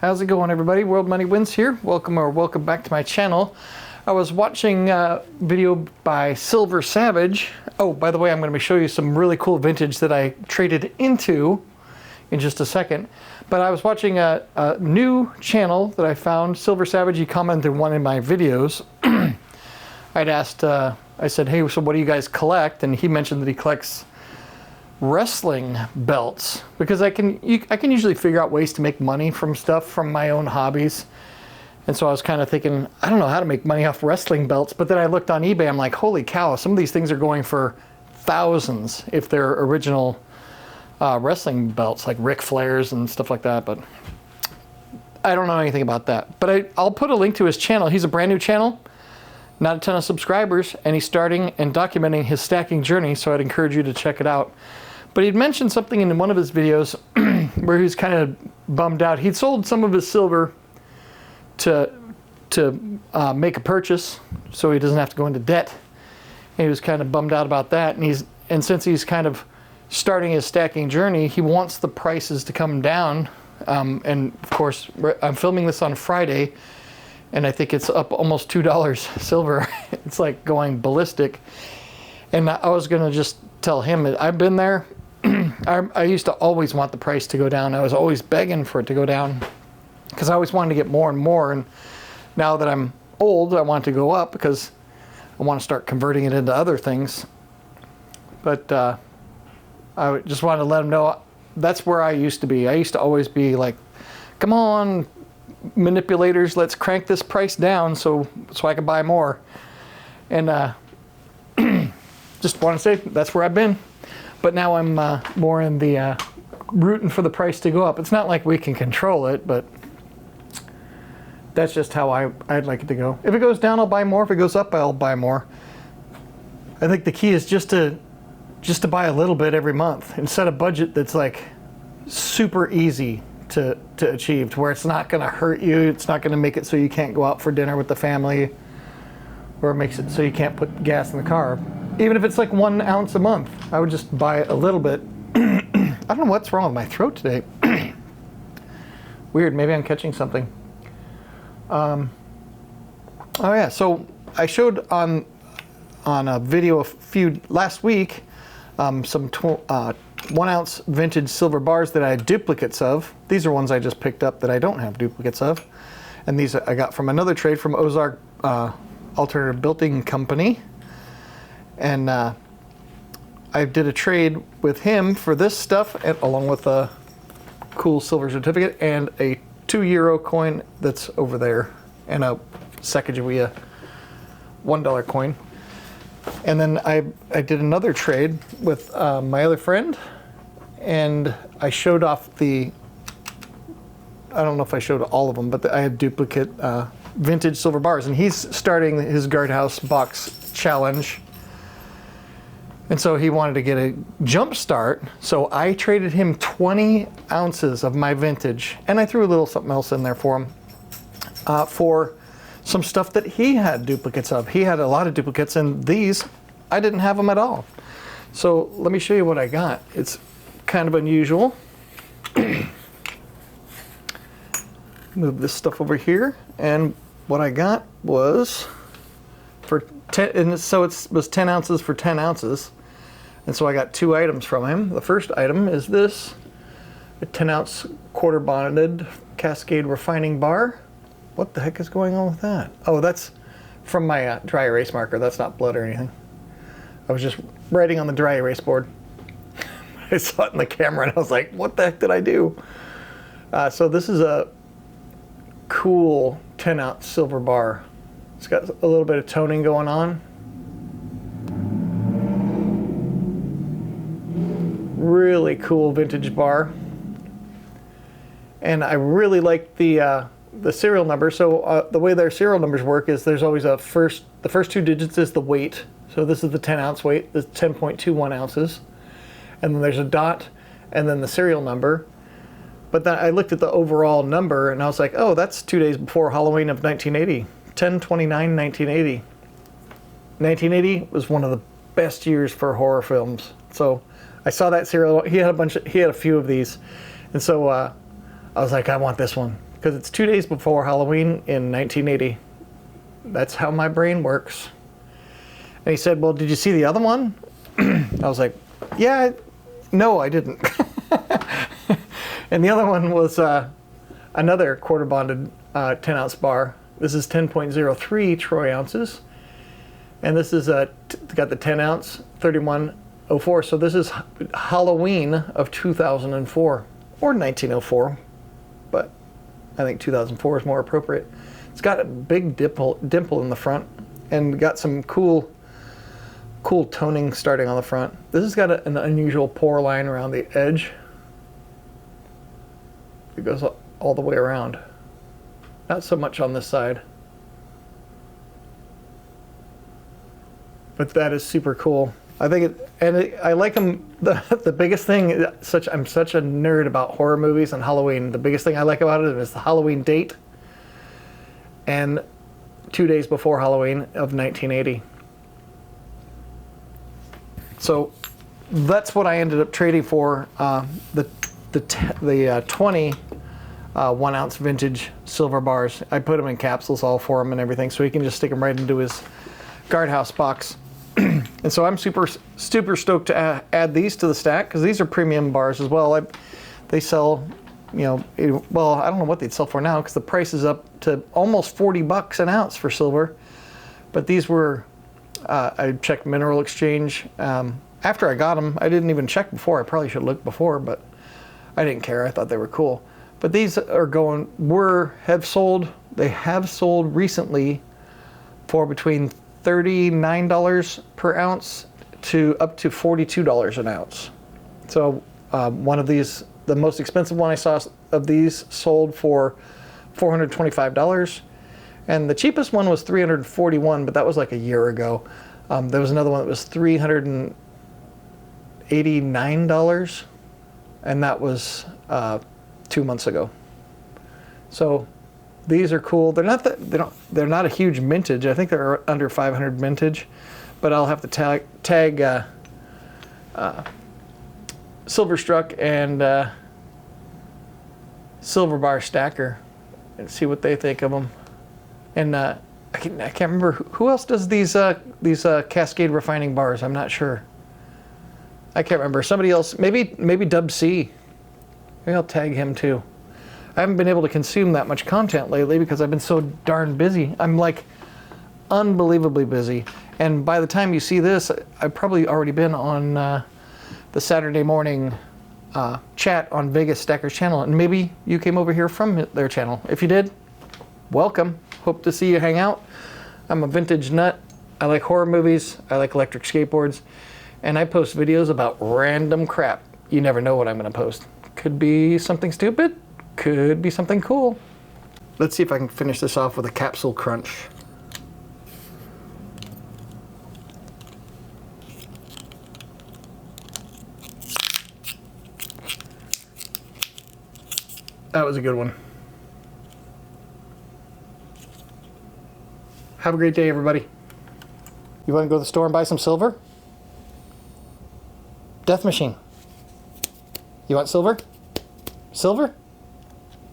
How's it going, everybody? World Money Wins here. Welcome back to my channel. I was watching a video by Silver Savage. Oh, by the way, I'm going to show you some really cool vintage that I traded into in just a second. But I was watching a new channel that I found, Silver Savage. He commented on one of my videos. I'd asked, I said, hey, so what do you guys collect? And he mentioned that he collects wrestling belts, because I can usually figure out ways to make money from stuff from my own hobbies. And so I was kind of thinking, I don't know how to make money off wrestling belts. But then I looked on eBay. I'm like, holy cow, some of these things are going for thousands if they're original wrestling belts, like Ric Flair's and stuff like that. But I don't know anything about that. But I'll put a link to his channel. He's a brand new channel, not a ton of subscribers, and he's starting and documenting his stacking journey. So I'd encourage you to check it out. But he'd mentioned something in one of his videos where he was kind of bummed out. He'd sold some of his silver to make a purchase so he doesn't have to go into debt. And he was kind of bummed out about that. And since he's kind of starting his stacking journey, he wants the prices to come down. And of course, I'm filming this on Friday, and I think it's up almost $2 silver. It's like going ballistic. And I was going to just tell him that I've been there. I used to always want the price to go down. I was always begging for it to go down because I always wanted to get more and more. And now that I'm old, I want it to go up because I want to start converting it into other things. But I just wanted to let him know that's where I used to be. I used to always be like, come on, manipulators, let's crank this price down so I can buy more. And just want to say that's where I've been. But now I'm more in the rooting for the price to go up. It's not like we can control it, but that's just how I'd like it to go. If it goes down, I'll buy more. If it goes up, I'll buy more. I think the key is just to buy a little bit every month and set a budget that's like super easy to achieve, to where it's not going to hurt you. It's not going to make it so you can't go out for dinner with the family, or it makes it so you can't put gas in the car. Even if it's like 1 ounce a month, I would just buy a little bit. I don't know what's wrong with my throat today. Weird, maybe I'm catching something. Oh yeah, so I showed on a video last week some 1 ounce vintage silver bars that I had duplicates of. These are ones I just picked up that I don't have duplicates of. And these I got from another trade from Ozark Alternative Building Company. And I did a trade with him for this stuff, and along with a cool silver certificate and a €2 coin that's over there, and a Sacagawea $1 coin. And then I did another trade with my other friend, and I showed off I don't know if I showed all of them, but I had duplicate vintage silver bars, and he's starting his guardhouse box challenge. And so he wanted to get a jump start. So I traded him 20 ounces of my vintage, and I threw a little something else in there for him for some stuff that he had duplicates of. He had a lot of duplicates, and these, I didn't have them at all. So let me show you what I got. It's kind of unusual. Move this stuff over here, and what I got was for 10, and so it was 10 ounces for 10 ounces. And so I got 2 items from him. The first item is this, a 10-ounce quarter bonded Cascade refining bar. What the heck is going on with that? Oh, that's from my dry erase marker. That's not blood or anything. I was just writing on the dry erase board. I saw it in the camera and I was like, what the heck did I do? So this is a cool 10-ounce silver bar. It's got a little bit of toning going on. Really cool vintage bar, and I really like the serial number. So the way their serial numbers work is there's always the first 2 digits is the weight. So this is the 10-ounce weight, the 10.21 ounces, and then there's a dot, and then the serial number. But then I looked at the overall number, and I was like, oh, that's 2 days before Halloween of 1980, 10/29/1980. 1980 was one of the best years for horror films. So I saw that serial. He had a few of these, and so I was like, I want this one. because it's 2 days before Halloween in 1980. That's how my brain works. And he said, well, did you see the other one? I was like, yeah, no, I didn't. And the other one was another quarter bonded 10-ounce bar. This is 10.03 troy ounces. And this is got the 10-ounce 3104. So this is Halloween of 2004 or 1904, but I think 2004 is more appropriate. It's got a big dimple in the front and got some cool toning starting on the front. This has got an unusual pour line around the edge. It goes all the way around. Not so much on this side. But that is super cool. I think I like them. The biggest thing, I'm such a nerd about horror movies and Halloween. The biggest thing I like about it is the Halloween date and 2 days before Halloween of 1980. So that's what I ended up trading for the 20 1-ounce vintage silver bars. I put them in capsules all for him and everything, so he can just stick them right into his guardhouse box. And so I'm super stoked to add these to the stack, because these are premium bars as well. They sell, well, I don't know what they'd sell for now, because the price is up to almost $40 an ounce for silver. But these were, I checked Mineral Exchange. After I got them, I didn't even check before. I probably should have looked before, but I didn't care. I thought they were cool. But these have sold recently for between $39 per ounce to up to $42 an ounce. So one of these, the most expensive one I saw of these, sold for $425, and the cheapest one was $341, but that was like a year ago. There was another one that was $389, and that was 2 months ago. So these are cool. They're not a huge mintage. I think they're under 500 mintage, but I'll have to tag Silverstruck and Silver Bar Stacker and see what they think of them. And I can't remember who else does these Cascade refining bars. I'm not sure. I can't remember. Somebody else, maybe Dub C. Maybe I'll tag him too. I haven't been able to consume that much content lately because I've been so darn busy. I'm like unbelievably busy. And by the time you see this, I've probably already been on the Saturday morning chat on Vegas Stacker's channel. And maybe you came over here from their channel. If you did, welcome. Hope to see you hang out. I'm a vintage nut. I like horror movies. I like electric skateboards. And I post videos about random crap. You never know what I'm going to post. Could be something stupid. Could be something cool. Let's see if I can finish this off with a capsule crunch. That was a good one. Have a great day, everybody. You want to go to the store and buy some silver? Death machine. You want silver? Silver?